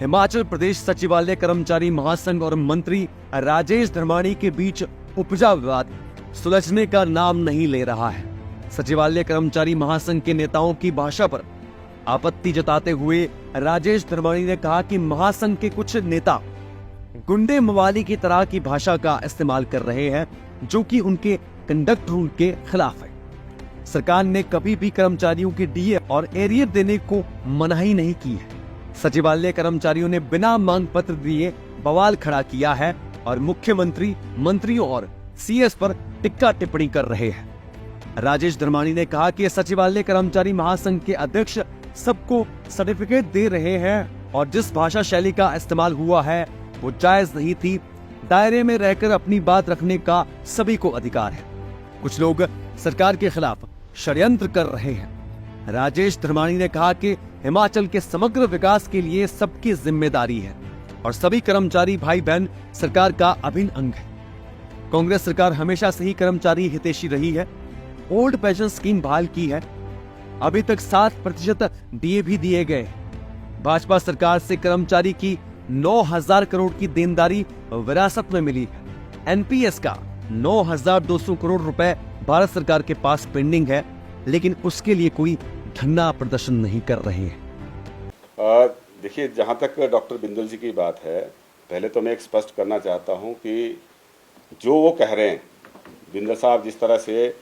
हिमाचल प्रदेश सचिवालय कर्मचारी महासंघ और मंत्री राजेश धर्माणी के बीच उपजा विवाद सुलझने का नाम नहीं ले रहा है। सचिवालय कर्मचारी महासंघ के नेताओं की भाषा पर आपत्ति जताते हुए राजेश धर्माणी ने कहा कि महासंघ के कुछ नेता गुंडे मवाली की तरह की भाषा का इस्तेमाल कर रहे हैं, जो कि उनके कंडक्ट रूल के खिलाफ है। सरकार ने कभी भी कर्मचारियों के डीए और एरियर देने को मनाही नहीं की है। सचिवालय कर्मचारियों ने बिना मांग पत्र दिए बवाल खड़ा किया है और मुख्यमंत्री, मंत्रियों और सीएस पर टिक्का टिप्पणी कर रहे हैं। राजेश धर्माणी ने कहा कि सचिवालय कर्मचारी महासंघ के अध्यक्ष सबको सर्टिफिकेट दे रहे हैं और जिस भाषा शैली का इस्तेमाल हुआ है वो जायज नहीं थी। दायरे में रहकर अपनी बात रखने का सभी को अधिकार है। कुछ लोग सरकार के खिलाफ षड्यंत्र कर रहे हैं। राजेश धर्माणी ने कहा कि हिमाचल के समग्र विकास के लिए सबकी जिम्मेदारी है और सभी कर्मचारी भाई बहन सरकार का अभिन्न अंग है। कांग्रेस सरकार हमेशा से ही कर्मचारी हितैषी रही है। ओल्ड पेंशन स्कीम बहाल की है। अभी तक 7% डीए भी दिए गए। भाजपा सरकार से कर्मचारी की 9,000 करोड़ की देनदारी विरासत में मिली है। एनपीएस का 9,200 करोड़ रुपए भारत सरकार के पास पेंडिंग है, लेकिन उसके लिए कोई धरना प्रदर्शन नहीं कर रहे हैं। देखिए, जहां तक डॉक्टर बिंदल जी की बात है, पहले तो मैं एक स्पष्ट करना चाहता हूं कि जो वो कह रहे हैं, बिंदल साहब जिस तरह से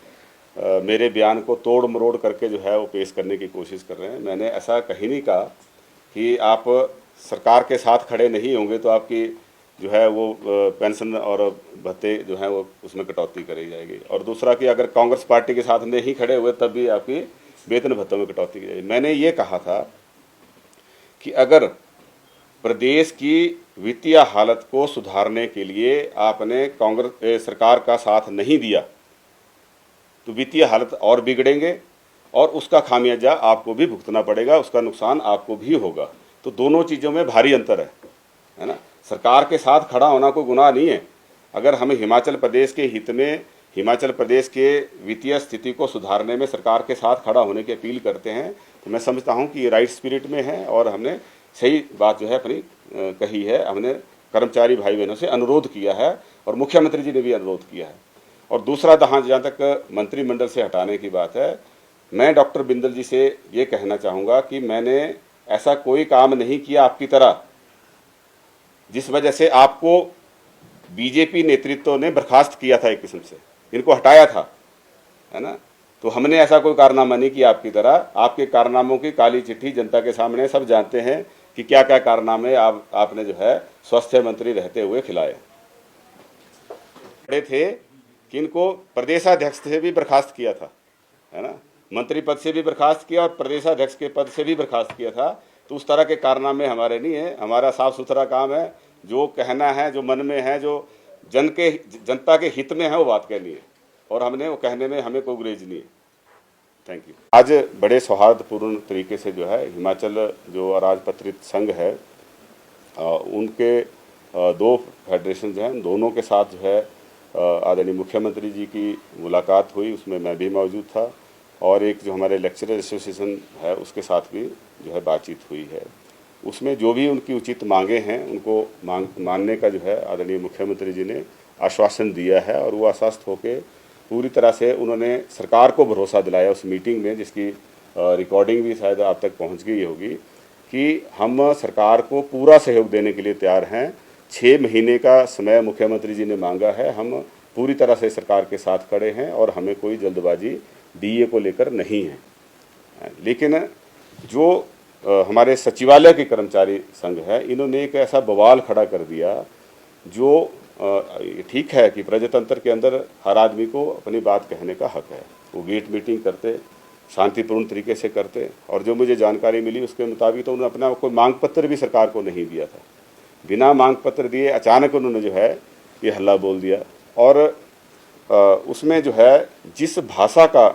मेरे बयान को तोड़ मरोड़ करके जो है वो पेश करने की कोशिश कर रहे हैं, मैंने ऐसा कहीं नहीं कहा कि आप सरकार के साथ खड़े नहीं होंगे तो आपकी जो है वो पेंशन और भत्ते जो है वो उसमें कटौती करी जाएगी, और दूसरा कि अगर कांग्रेस पार्टी के साथ नहीं खड़े हुए तब भी आपकी वेतन भत्तों में कटौती की जाएगी। मैंने ये कहा था कि अगर प्रदेश की वित्तीय हालत को सुधारने के लिए आपने कांग्रेस सरकार का साथ नहीं दिया तो वित्तीय हालत और बिगड़ेंगे और उसका खामियाजा आपको भी भुगतना पड़ेगा, उसका नुकसान आपको भी होगा। तो दोनों चीज़ों में भारी अंतर है ना। सरकार के साथ खड़ा होना कोई गुनाह नहीं है। अगर हम हिमाचल प्रदेश के हित में, हिमाचल प्रदेश के वित्तीय स्थिति को सुधारने में सरकार के साथ खड़ा होने की अपील करते हैं तो मैं समझता हूं कि ये राइट स्पिरिट में है और हमने सही बात जो है अपनी कही है। हमने कर्मचारी भाई बहनों से अनुरोध किया है और मुख्यमंत्री जी ने भी अनुरोध किया है। और दूसरा, जहाँ तक मंत्रिमंडल से हटाने की बात है, मैं डॉक्टर बिंदल जी से ये कहना चाहूँगा कि मैंने ऐसा कोई काम नहीं किया आपकी तरह जिस वजह से आपको बीजेपी नेतृत्व ने बर्खास्त किया था, एक किस्म से इनको हटाया था, है ना। तो हमने ऐसा कोई कारनामा नहीं किया आपकी तरह। आपके कारनामों की काली चिट्ठी जनता के सामने सब जानते हैं कि क्या क्या कारनामे आपने जो है स्वास्थ्य मंत्री रहते हुए खिलाए। खड़े थे कि इनको प्रदेशाध्यक्ष से भी बर्खास्त किया था, है ना, मंत्री पद से भी बर्खास्त किया और प्रदेशाध्यक्ष के पद से भी बर्खास्त किया था। तो उस तरह के कारनामे हमारे नहीं है। हमारा साफ सुथरा काम है, जो कहना है, जो मन में है, जो जनता के हित में है वो बात कहनी है और हमने वो कहने में हमें कोई गुरेज नहीं है। Thank you. आज बड़े सौहार्दपूर्ण तरीके से जो है हिमाचल जो अराजपत्रित संघ है उनके 2 फेडरेशन जो हैं, दोनों के साथ जो है आदरणीय मुख्यमंत्री जी की मुलाकात हुई, उसमें मैं भी मौजूद था और एक जो हमारे लेक्चरर एसोसिएशन है उसके साथ भी जो है बातचीत हुई है। उसमें जो भी उनकी उचित मांगे हैं उनको मानने का जो है आदरणीय मुख्यमंत्री जी ने आश्वासन दिया है और वो आश्वस्त होकर पूरी तरह से उन्होंने सरकार को भरोसा दिलाया उस मीटिंग में, जिसकी रिकॉर्डिंग भी शायद आप तक पहुंच गई होगी, कि हम सरकार को पूरा सहयोग देने के लिए तैयार हैं। 6 महीने का समय मुख्यमंत्री जी ने मांगा है। हम पूरी तरह से सरकार के साथ खड़े हैं और हमें कोई जल्दबाजी डीए को लेकर नहीं है। लेकिन जो हमारे सचिवालय के कर्मचारी संघ है, इन्होंने एक ऐसा बवाल खड़ा कर दिया जो ठीक है कि प्रजातंत्र के अंदर हर आदमी को अपनी बात कहने का हक है। वो गेट मीटिंग करते, शांतिपूर्ण तरीके से करते, और जो मुझे जानकारी मिली उसके मुताबिक तो उन्होंने अपना कोई मांग पत्र भी सरकार को नहीं दिया था। बिना मांग पत्र दिए अचानक उन्होंने जो है ये हल्ला बोल दिया और उसमें जो है जिस भाषा का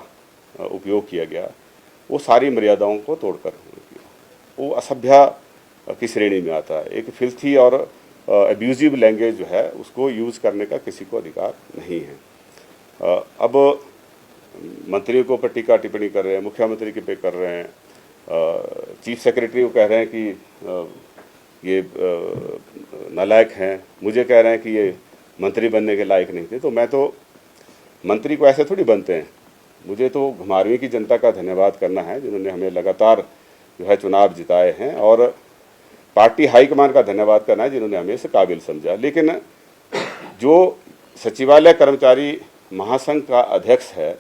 उपयोग किया गया वो सारी मर्यादाओं को तोड़कर किया। वो असभ्य की श्रेणी में आता है। एक फिल्थी और अब्यूजिव लैंग्वेज जो है उसको यूज़ करने का किसी को अधिकार नहीं है। अब मंत्रियों को पर टीका टिप्पणी कर रहे हैं, मुख्यमंत्री के पे कर रहे हैं, चीफ सेक्रेटरी को कह रहे हैं कि ये नालायक हैं, मुझे कह रहे हैं कि ये मंत्री बनने के लायक नहीं थे। तो मैं तो मंत्री को ऐसे थोड़ी बनते हैं। मुझे तो घुमारवीं की जनता का धन्यवाद करना है जिन्होंने हमें लगातार जो है चुनाव जिताए हैं, और पार्टी हाईकमान का धन्यवाद करना है जिन्होंने हमें इस काबिल समझा। लेकिन जो सचिवालय कर्मचारी महासंघ का अध्यक्ष है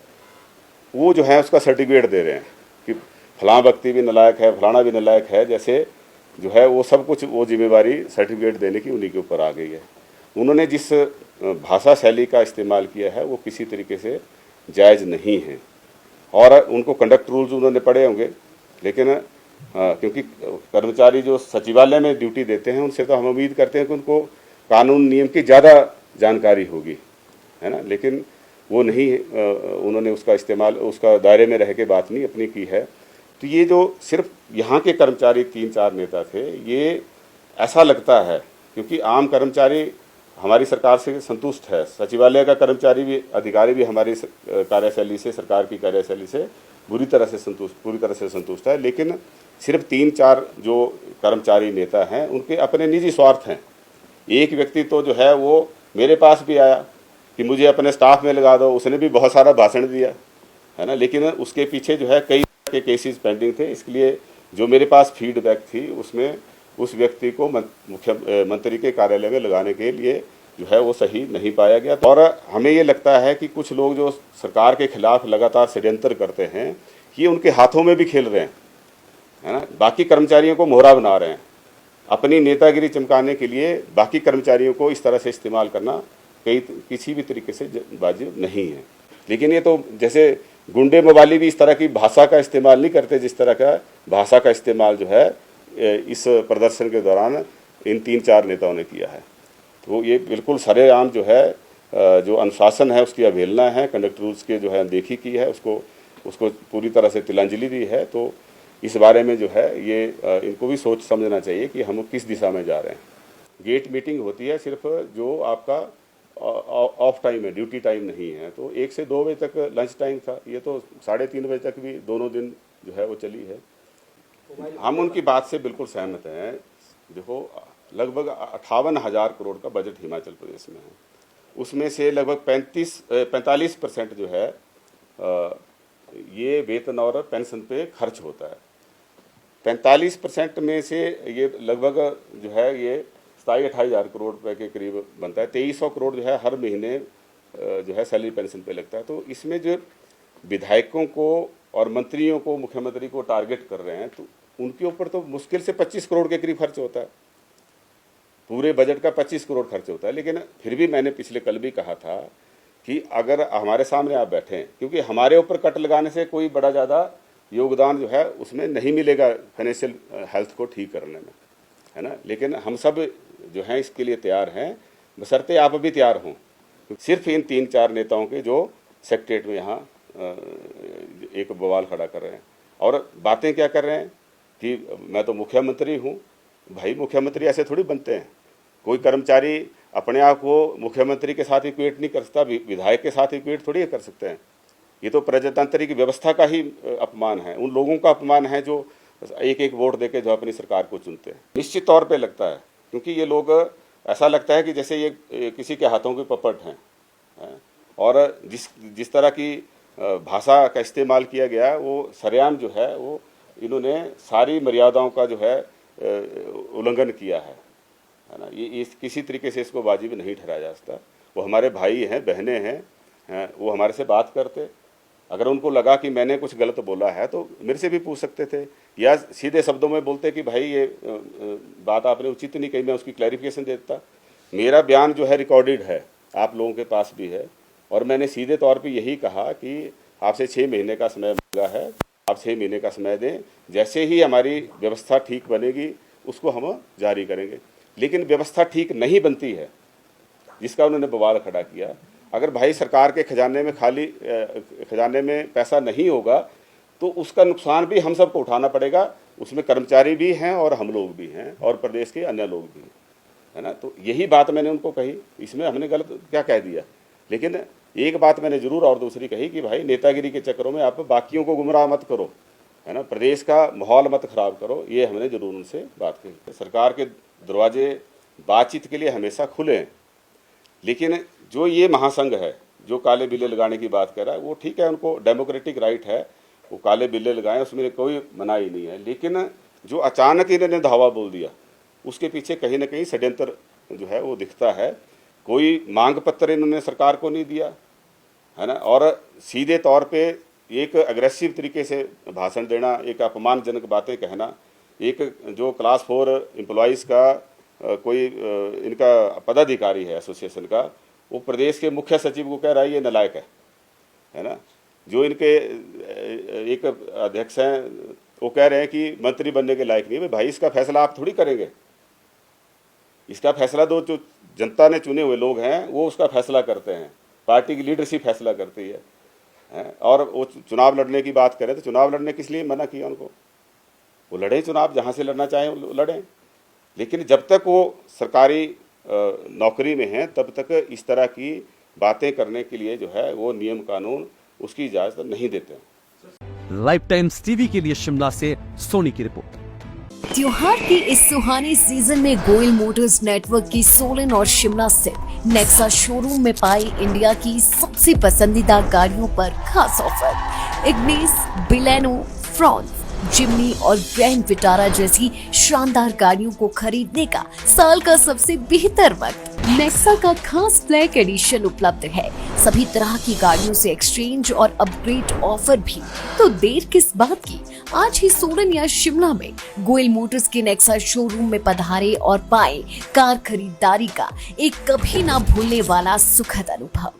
वो जो है उसका सर्टिफिकेट दे रहे हैं कि फलां व्यक्ति भी नालायक है, फलाना भी नालायक है, जैसे जो है वो सब कुछ वो जिम्मेवारी सर्टिफिकेट देने की उन्हीं के ऊपर आ गई है। उन्होंने जिस भाषा शैली का इस्तेमाल किया है वो किसी तरीके से जायज़ नहीं है, और उनको कंडक्ट रूल्स उन्होंने पढ़े होंगे, लेकिन क्योंकि कर्मचारी जो सचिवालय में ड्यूटी देते हैं उनसे तो हम उम्मीद करते हैं कि उनको कानून नियम की ज़्यादा जानकारी होगी, है ना, लेकिन वो नहीं, उन्होंने उसका इस्तेमाल उसका दायरे में रह के बात नहीं अपनी की है। तो ये जो सिर्फ यहाँ के कर्मचारी 3-4 नेता थे, ये ऐसा लगता है क्योंकि आम कर्मचारी हमारी सरकार से संतुष्ट है, सचिवालय का कर्मचारी भी, अधिकारी भी हमारी कार्यशैली से, सरकार की कार्यशैली से पूरी तरह से संतुष्ट है, लेकिन सिर्फ 3-4 जो कर्मचारी नेता हैं उनके अपने निजी स्वार्थ हैं। एक व्यक्ति तो जो है वो मेरे पास भी आया कि मुझे अपने स्टाफ में लगा दो, उसने भी बहुत सारा भाषण दिया, है ना, लेकिन उसके पीछे जो है कई के केसेस पेंडिंग थे, इसलिए जो मेरे पास फीडबैक थी उसमें उस व्यक्ति को मुख्यमंत्री के कार्यालय में लगाने के लिए जो है वो सही नहीं पाया गया। और हमें ये लगता है कि कुछ लोग जो सरकार के खिलाफ लगातार षड्यंत्र करते हैं ये उनके हाथों में भी खेल रहे हैं, है ना, बाकी कर्मचारियों को मोहरा बना रहे हैं, अपनी नेतागिरी चमकाने के लिए बाकी कर्मचारियों को इस तरह से इस्तेमाल करना किसी भी तरीके से वाजिब नहीं है। लेकिन ये तो जैसे गुंडे मवाली भी इस तरह की भाषा का इस्तेमाल नहीं करते जिस तरह का भाषा का इस्तेमाल जो है इस प्रदर्शन के दौरान इन 3-4 नेताओं ने किया है। तो ये बिल्कुल सरेआम जो है जो अनुशासन है उसकी अवहेलना है, कंडक्ट रूल्स के जो है अनदेखी की है, उसको पूरी तरह से तिलांजलि दी है। तो इस बारे में जो है ये इनको भी सोच समझना चाहिए कि हम किस दिशा में जा रहे हैं। गेट मीटिंग होती है सिर्फ जो आपका ऑफ टाइम है, ड्यूटी टाइम नहीं है। तो 1 से 2 बजे तक लंच टाइम था, ये तो 3:30 बजे तक भी दोनों दिन जो है वो चली है। हम उनकी बात से बिल्कुल सहमत हैं। देखो लगभग 58,000 करोड़ का बजट हिमाचल प्रदेश में है, उसमें से लगभग 45% जो है ये वेतन और पेंशन पे खर्च होता है। 45% में से ये लगभग जो है ये 27-28,000 करोड़ रुपए के करीब बनता है। 2300 करोड़ जो है हर महीने जो है सैलरी पेंशन पे लगता है। तो इसमें जो विधायकों को और मंत्रियों को मुख्यमंत्री को टारगेट कर रहे हैं तो उनके ऊपर तो मुश्किल से 25 करोड़ के करीब खर्च होता है, पूरे बजट का 25 करोड़ खर्च होता है। लेकिन फिर भी मैंने पिछले कल भी कहा था कि अगर हमारे सामने आप बैठें, क्योंकि हमारे ऊपर कट लगाने से कोई बड़ा ज़्यादा योगदान जो है उसमें नहीं मिलेगा फाइनेंशियल हेल्थ को ठीक करने में, है ना, लेकिन हम सब जो हैं इसके लिए तैयार हैं, बशर्ते आप भी तैयार हों। सिर्फ इन 3-4 नेताओं के जो सेक्रेटरीट में यहाँ एक बवाल खड़ा कर रहे हैं और बातें क्या कर रहे हैं कि मैं तो मुख्यमंत्री हूँ। भाई मुख्यमंत्री ऐसे थोड़ी बनते हैं। कोई कर्मचारी अपने आप को मुख्यमंत्री के साथ इक्वेट नहीं कर सकता, विधायक के साथ इक्वेट थोड़ी कर सकते हैं। ये तो प्रजातंत्र की व्यवस्था का ही अपमान है, उन लोगों का अपमान है जो एक वोट देके जो अपनी सरकार को चुनते हैं। निश्चित तौर पे लगता है, क्योंकि ये लोग ऐसा लगता है कि जैसे ये किसी के हाथों के पपट हैं, और जिस तरह की भाषा का इस्तेमाल किया गया वो सरेआम जो है वो इन्होंने सारी मर्यादाओं का जो है उल्लंघन किया है ना। ये किसी तरीके से इसको वाजिब नहीं ठहराया जा सकता। वो हमारे भाई हैं, बहनें हैं, वो हमारे से बात करते, अगर उनको लगा कि मैंने कुछ गलत बोला है तो मेरे से भी पूछ सकते थे, या सीधे शब्दों में बोलते कि भाई ये बात आपने उचित नहीं कही, मैं उसकी क्लैरिफिकेशन देता। मेरा बयान जो है रिकॉर्डेड है, आप लोगों के पास भी है, और मैंने सीधे तौर पे यही कहा कि आपसे 6 महीने का समय मांगा है, आप 6 महीने का समय दें, जैसे ही हमारी व्यवस्था ठीक बनेगी उसको हम जारी करेंगे। लेकिन व्यवस्था ठीक नहीं बनती है जिसका उन्होंने बवाल खड़ा किया। अगर भाई सरकार के खजाने में खजाने में पैसा नहीं होगा तो उसका नुकसान भी हम सबको उठाना पड़ेगा। उसमें कर्मचारी भी हैं और हम लोग भी हैं और प्रदेश के अन्य लोग भी हैं, है ना। तो यही बात मैंने उनको कही, इसमें हमने गलत क्या कह दिया। लेकिन एक बात मैंने जरूर और दूसरी कही कि भाई नेतागिरी के चक्करों में आप बाकियों को गुमराह मत करो, है ना, प्रदेश का माहौल मत खराब करो। ये हमने जरूर उनसे बात कही। सरकार के दरवाजे बातचीत के लिए हमेशा खुले हैं। लेकिन जो ये महासंघ है जो काले बिल्ले लगाने की बात कर रहा है, वो ठीक है, उनको डेमोक्रेटिक राइट है, वो काले बिल्ले लगाएं, उसमें कोई मनाही नहीं है। लेकिन जो अचानक इन्होंने धावा बोल दिया, उसके पीछे कहीं ना कहीं षड्यंत्र जो है वो दिखता है। कोई मांग पत्र इन्होंने सरकार को नहीं दिया है ना, और सीधे तौर पे एक अग्रेसिव तरीके से भाषण देना, एक अपमानजनक बातें कहना। एक जो क्लास 4 एम्प्लॉइज़ का कोई इनका पदाधिकारी है एसोसिएशन का, वो प्रदेश के मुख्य सचिव को कह रहा है ये नालायक है ना। जो इनके एक अध्यक्ष हैं वो कह रहे हैं कि मंत्री बनने के लायक नहीं। भाई इसका फैसला आप थोड़ी करेंगे, इसका फैसला जो जनता ने चुने हुए लोग हैं वो उसका फैसला करते हैं, पार्टी की लीडरशिप फैसला करती है। और वो चुनाव लड़ने की बात करें तो चुनाव लड़ने किस लिए मना किया उनको? वो लड़े चुनाव, जहाँ से लड़ना चाहें वो लड़ें। लेकिन जब तक वो सरकारी नौकरी में हैं तब तक इस तरह की बातें करने के लिए जो है वो नियम कानून उसकी इजाज़त नहीं देते हैं। लाइफ टाइम्स टीवी के लिए शिमला से सोनी की रिपोर्ट। त्योहार के इस सुहाने सीजन में गोयल मोटर्स नेटवर्क की सोलन और शिमला स्थित नेक्सा शोरूम में पाई इंडिया की सबसे पसंदीदा गाड़ियों पर खास ऑफर। इग्निस, बिलेनो, फ्रॉन्स, जिम्नी और ग्रैंड विटारा जैसी शानदार गाड़ियों को खरीदने का साल का सबसे बेहतर वक्त। नेक्सा का खास ब्लैक एडिशन उपलब्ध है। सभी तरह की गाड़ियों से एक्सचेंज और अपग्रेड ऑफर भी। तो देर किस बात की, आज ही सोलन या शिमला में गोयल मोटर्स के नेक्सा शोरूम में पधारे और पाएं कार खरीदारी का एक कभी ना भूलने वाला सुखद अनुभव।